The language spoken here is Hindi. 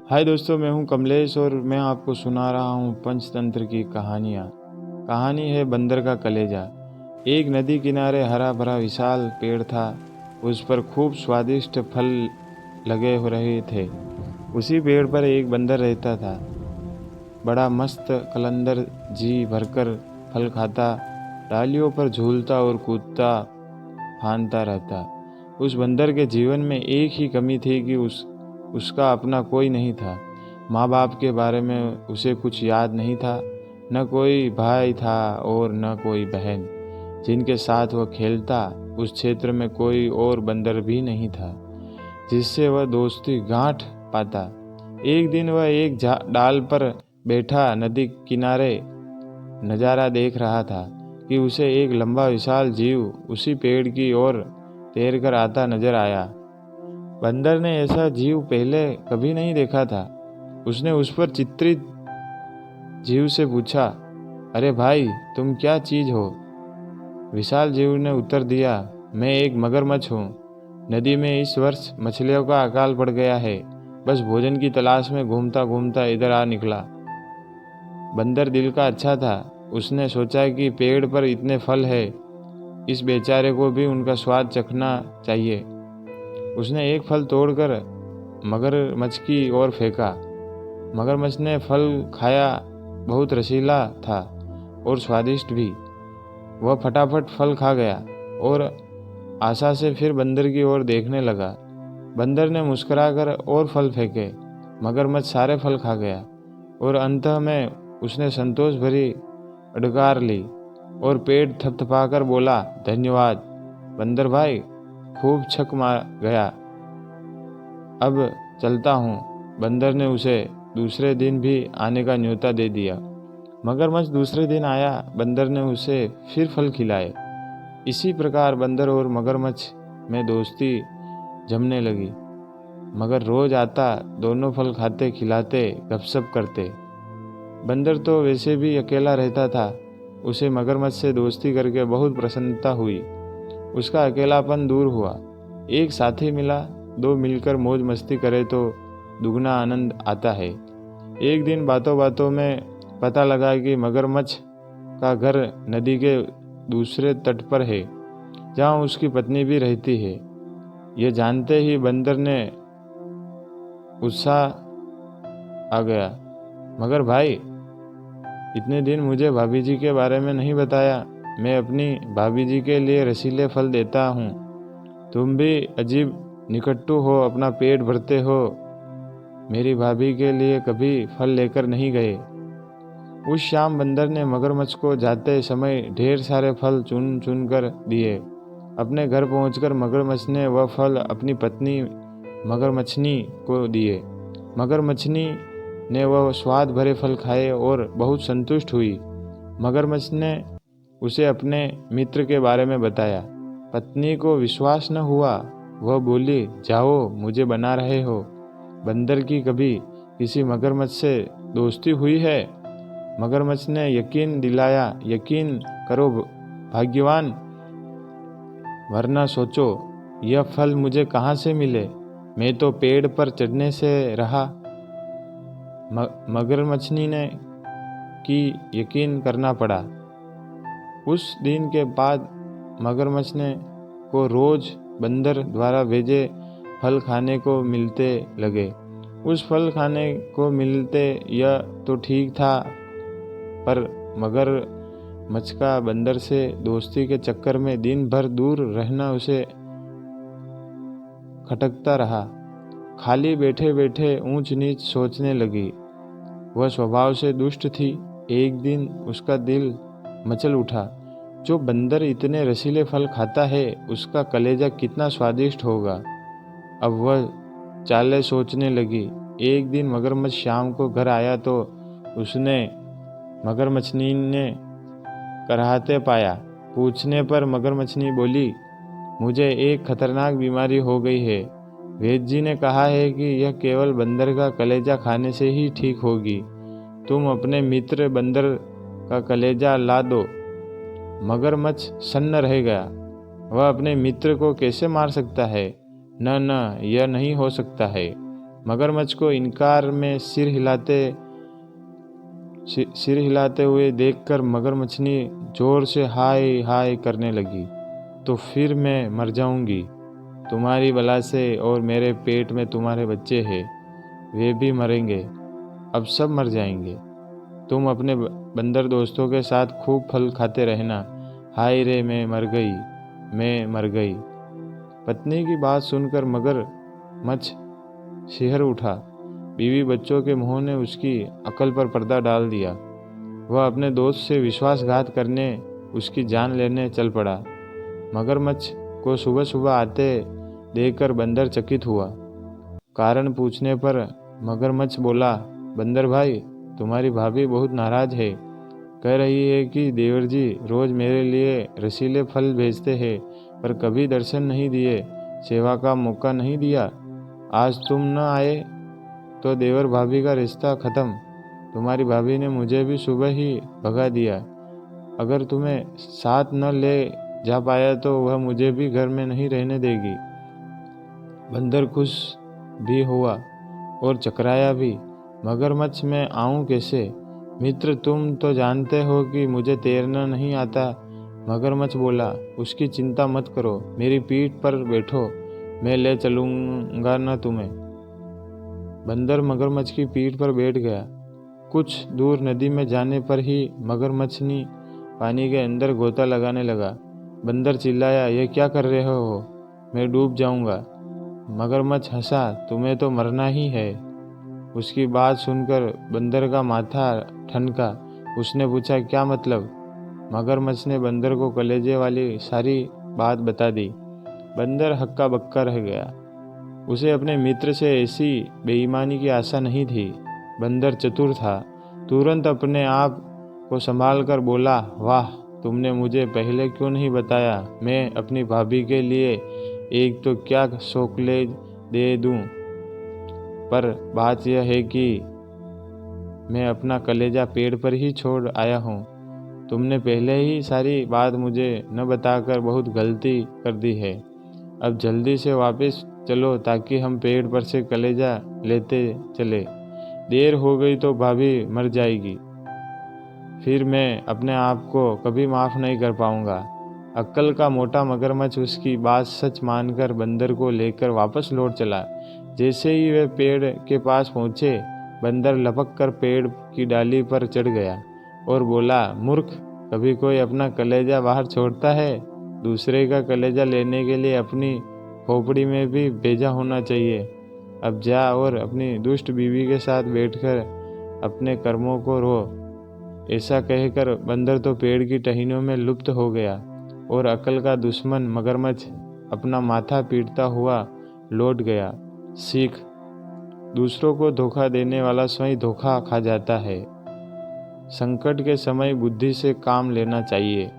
हाय दोस्तों, मैं हूं कमलेश और मैं आपको सुना रहा हूं पंचतंत्र की कहानियाँ। कहानी है बंदर का कलेजा। एक नदी किनारे हरा भरा विशाल पेड़ था। उस पर खूब स्वादिष्ट फल लगे हो रहे थे। उसी पेड़ पर एक बंदर रहता था। बड़ा मस्त कलंदर, जी भरकर फल खाता, डालियों पर झूलता और कूदता फांदता रहता। उस बंदर के जीवन में एक ही कमी थी कि उसका अपना कोई नहीं था। माँ बाप के बारे में उसे कुछ याद नहीं था। न कोई भाई था और न कोई बहन जिनके साथ वह खेलता। उस क्षेत्र में कोई और बंदर भी नहीं था जिससे वह दोस्ती गांठ पाता। एक दिन वह एक डाल पर बैठा नदी किनारे नज़ारा देख रहा था कि उसे एक लंबा विशाल जीव उसी पेड़ की ओर तैरकर आता नजर आया। बंदर ने ऐसा जीव पहले कभी नहीं देखा था। उसने उस पर चित्रित जीव से पूछा, अरे भाई, तुम क्या चीज हो? विशाल जीव ने उत्तर दिया, मैं एक मगरमच्छ हूँ। नदी में इस वर्ष मछलियों का अकाल पड़ गया है। बस भोजन की तलाश में घूमता घूमता इधर आ निकला। बंदर दिल का अच्छा था। उसने सोचा कि पेड़ पर इतने फल है, इस बेचारे को भी उनका स्वाद चखना चाहिए। उसने एक फल तोड़कर मगरमच्छ की ओर फेंका। मगरमच्छ ने फल खाया। बहुत रसीला था और स्वादिष्ट भी। वह फटाफट फल खा गया और आशा से फिर बंदर की ओर देखने लगा। बंदर ने मुस्कुराकर और फल फेंके। मगरमच्छ सारे फल खा गया और अंत में उसने संतोष भरी अडकार ली और पेट थपथपाकर बोला, धन्यवाद बंदर भाई, खूब छक मार गया। अब चलता हूँ। बंदर ने उसे दूसरे दिन भी आने का न्योता दे दिया। मगरमच्छ दूसरे दिन आया। बंदर ने उसे फिर फल खिलाए। इसी प्रकार बंदर और मगरमच्छ में दोस्ती जमने लगी। मगर रोज आता, दोनों फल खाते, खिलाते, गपशप करते। बंदर तो वैसे भी अकेला रहता था। उसे मगरमच्छ से दोस्ती करके बहुत प्रसन्नता हुई। उसका अकेलापन दूर हुआ। एक साथी मिला। दो मिलकर मौज मस्ती करे तो दुगना आनंद आता है। एक दिन बातों बातों में पता लगा कि मगरमच्छ का घर नदी के दूसरे तट पर है, जहाँ उसकी पत्नी भी रहती है। यह जानते ही बंदर ने उत्साह आ गया, मगर भाई, इतने दिन मुझे भाभी जी के बारे में नहीं बताया। मैं अपनी भाभी जी के लिए रसीले फल देता हूँ। तुम भी अजीब निकट्टू हो, अपना पेट भरते हो, मेरी भाभी के लिए कभी फल लेकर नहीं गए। उस शाम बंदर ने मगरमच्छ को जाते समय ढेर सारे फल चुन चुन कर दिए। अपने घर पहुंचकर मगरमच्छ ने वह फल अपनी पत्नी मगरमच्छनी को दिए। मगरमच्छनी ने वह स्वाद भरे फल खाए और बहुत संतुष्ट हुई। मगरमच्छ ने उसे अपने मित्र के बारे में बताया। पत्नी को विश्वास न हुआ। वह बोली, जाओ, मुझे बना रहे हो। बंदर की कभी किसी मगरमच्छ से दोस्ती हुई है? मगरमच्छ ने यकीन दिलाया, यकीन करो भाग्यवान, वरना सोचो यह फल मुझे कहाँ से मिले। मैं तो पेड़ पर चढ़ने से रहा। मगरमच्छनी ने कि यकीन करना पड़ा। उस दिन के बाद मगरमच्छ ने को रोज बंदर द्वारा भेजे फल खाने को मिलते लगे। उस फल खाने को मिलते यह तो ठीक था, पर मगरमच्छ का बंदर से दोस्ती के चक्कर में दिन भर दूर रहना उसे खटकता रहा। खाली बैठे बैठे ऊंच नीच सोचने लगी। वह स्वभाव से दुष्ट थी। एक दिन उसका दिल मचल उठा, जो बंदर इतने रसीले फल खाता है, उसका कलेजा कितना स्वादिष्ट होगा। अब वह चालें सोचने लगी। एक दिन मगरमच्छ शाम को घर आया तो उसने मगरमच्छनी ने कराहते पाया। पूछने पर मगरमच्छनी बोली, मुझे एक खतरनाक बीमारी हो गई है। वैद्य जी ने कहा है कि यह केवल बंदर का कलेजा खाने से ही ठीक होगी। तुम अपने मित्र बंदर का कलेजा ला दो। मगरमच्छ सन्न रह गया। वह अपने मित्र को कैसे मार सकता है? न, यह नहीं हो सकता है। मगरमच्छ को इनकार में सिर हिलाते हुए देखकर मगरमच्छनी जोर से हाय हाय करने लगी। तो फिर मैं मर जाऊंगी तुम्हारी बला से, और मेरे पेट में तुम्हारे बच्चे हैं, वे भी मरेंगे, अब सब मर जाएंगे। तुम अपने बंदर दोस्तों के साथ खूब फल खाते रहना। हाय रे, मैं मर गई। पत्नी की बात सुनकर मगरमच्छ शिहर उठा। बीवी बच्चों के मुंह ने उसकी अकल पर पर्दा डाल दिया। वह अपने दोस्त से विश्वासघात करने, उसकी जान लेने चल पड़ा। मगरमच्छ को सुबह सुबह आते देखकर बंदर चकित हुआ। कारण पूछने पर मगरमच्छ बोला, बंदर भाई, तुम्हारी भाभी बहुत नाराज है। कह रही है कि देवर जी रोज मेरे लिए रसीले फल भेजते हैं, पर कभी दर्शन नहीं दिए, सेवा का मौका नहीं दिया। आज तुम न आए तो देवर भाभी का रिश्ता खत्म। तुम्हारी भाभी ने मुझे भी सुबह ही भगा दिया। अगर तुम्हें साथ न ले जा पाया तो वह मुझे भी घर में नहीं रहने देगी। बंदर खुश भी हुआ और चकराया भी। मगरमच्छ, मैं आऊं कैसे? मित्र, तुम तो जानते हो कि मुझे तैरना नहीं आता। मगरमच्छ बोला, उसकी चिंता मत करो, मेरी पीठ पर बैठो, मैं ले चलूंगा न तुम्हें। बंदर मगरमच्छ की पीठ पर बैठ गया। कुछ दूर नदी में जाने पर ही मगरमच्छनी पानी के अंदर गोता लगाने लगा। बंदर चिल्लाया, यह क्या कर रहे हो? मैं डूब जाऊंगा। मगरमच्छ हंसा, तुम्हें तो मरना ही है। उसकी बात सुनकर बंदर का माथा ठनका। उसने पूछा, क्या मतलब? मगरमच्छ ने बंदर को कलेजे वाली सारी बात बता दी। बंदर हक्का बक्का रह गया। उसे अपने मित्र से ऐसी बेईमानी की आशा नहीं थी। बंदर चतुर था। तुरंत अपने आप को संभाल कर बोला, वाह, तुमने मुझे पहले क्यों नहीं बताया? मैं अपनी भाभी के लिए एक तो क्या शोकलेज दे दूं, पर बात यह है कि मैं अपना कलेजा पेड़ पर ही छोड़ आया हूँ। तुमने पहले ही सारी बात मुझे न बताकर बहुत गलती कर दी है। अब जल्दी से वापस चलो ताकि हम पेड़ पर से कलेजा लेते चले। देर हो गई तो भाभी मर जाएगी, फिर मैं अपने आप को कभी माफ़ नहीं कर पाऊंगा। अक्ल का मोटा मगरमच्छ उसकी बात सच मानकर बंदर को लेकर वापस लौट चला। जैसे ही वे पेड़ के पास पहुँचे, बंदर लपक कर पेड़ की डाली पर चढ़ गया और बोला, मूर्ख, कभी कोई अपना कलेजा बाहर छोड़ता है? दूसरे का कलेजा लेने के लिए अपनी खोपड़ी में भी भेजा होना चाहिए। अब जा और अपनी दुष्ट बीवी के साथ बैठकर अपने कर्मों को रो। ऐसा कहकर बंदर तो पेड़ की टहनियों में लुप्त हो गया और अकल का दुश्मन मगरमच्छ अपना माथा पीटता हुआ लौट गया। सीख: दूसरों को धोखा देने वाला स्वयं धोखा खा जाता है। संकट के समय बुद्धि से काम लेना चाहिए।